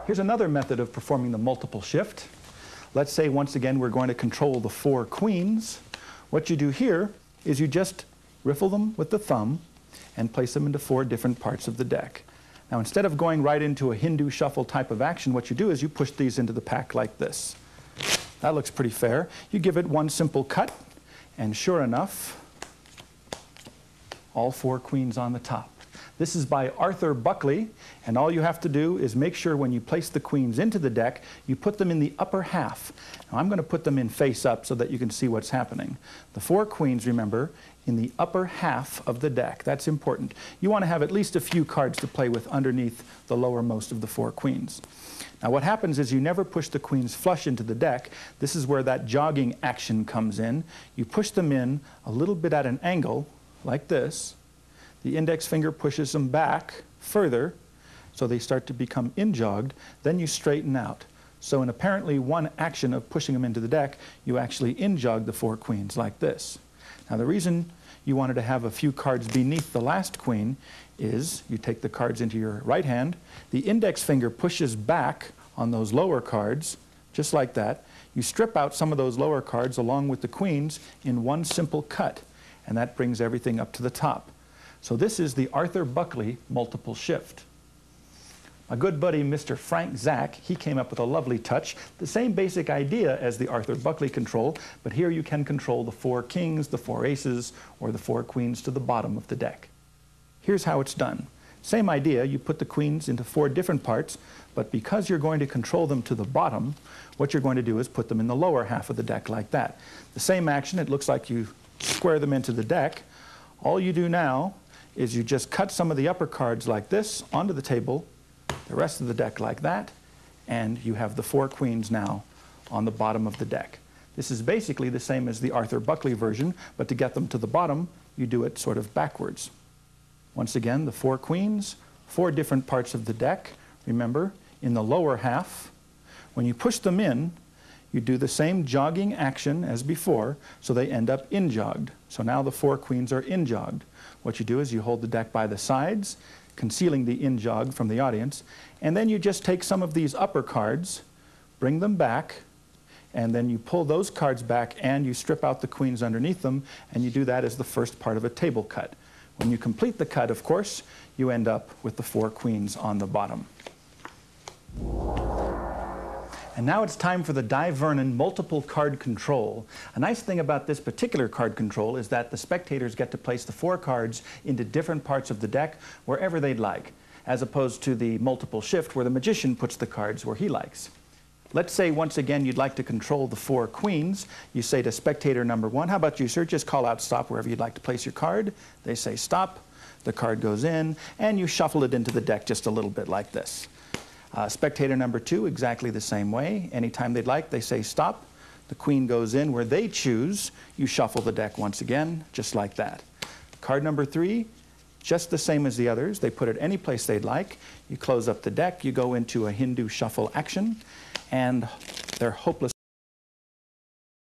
Here's another method of performing the multiple shift. Let's say once again we're going to control the 4 queens. What you do here is you just riffle them with the thumb and place them into 4 different parts of the deck. Now instead of going right into a Hindu shuffle type of action, what you do is you push these into the pack like this. That looks pretty fair. You give it one simple cut, and sure enough, all 4 queens on the top. This is by Arthur Buckley, and all you have to do is make sure when you place the queens into the deck, you put them in the upper half. Now I'm going to put them in face up so that you can see what's happening. The 4 queens, remember, in the upper half of the deck. That's important. You want to have at least a few cards to play with underneath the lowermost of the 4 queens. Now what happens is you never push the queens flush into the deck. This is where that jogging action comes in. You push them in a little bit at an angle, like this. The index finger pushes them back further, so they start to become in-jogged. Then you straighten out. So in apparently one action of pushing them into the deck, you actually in-jog the 4 queens like this. Now the reason you wanted to have a few cards beneath the last queen is you take the cards into your right hand, the index finger pushes back on those lower cards, just like that. You strip out some of those lower cards along with the queens in one simple cut, and that brings everything up to the top. So this is the Arthur Buckley multiple shift. My good buddy Mr. Frank Zach, he came up with a lovely touch, the same basic idea as the Arthur Buckley control, but here you can control the 4 kings, the 4 aces, or the 4 queens to the bottom of the deck. Here's how it's done. Same idea, you put the queens into 4 different parts, but because you're going to control them to the bottom, what you're going to do is put them in the lower half of the deck like that. The same action, it looks like you square them into the deck. All you do now is you just cut some of the upper cards like this onto the table, the rest of the deck like that, and you have the 4 queens now on the bottom of the deck. This is basically the same as the Arthur Buckley version, but to get them to the bottom, you do it sort of backwards. Once again, the 4 queens, 4 different parts of the deck. Remember, in the lower half, when you push them in, you do the same jogging action as before, so they end up in-jogged. So now the 4 queens are in-jogged. What you do is you hold the deck by the sides, concealing the in-jog from the audience, and then you just take some of these upper cards, bring them back, and then you pull those cards back and you strip out the queens underneath them, and you do that as the first part of a table cut. When you complete the cut, of course, you end up with the 4 queens on the bottom. And now it's time for the Dai Vernon multiple card control. A nice thing about this particular card control is that the spectators get to place the 4 cards into different parts of the deck wherever they'd like, as opposed to the multiple shift where the magician puts the cards where he likes. Let's say once again you'd like to control the 4 queens. You say to spectator number 1, how about you, sir? Just call out stop wherever you'd like to place your card. They say stop. The card goes in, and you shuffle it into the deck just a little bit like this. Spectator number 2, exactly the same way. Anytime they'd like, they say stop. The queen goes in where they choose. You shuffle the deck once again, just like that. Card number 3, just the same as the others. They put it any place they'd like. You close up the deck. You go into a Hindu shuffle action, and they're hopeless.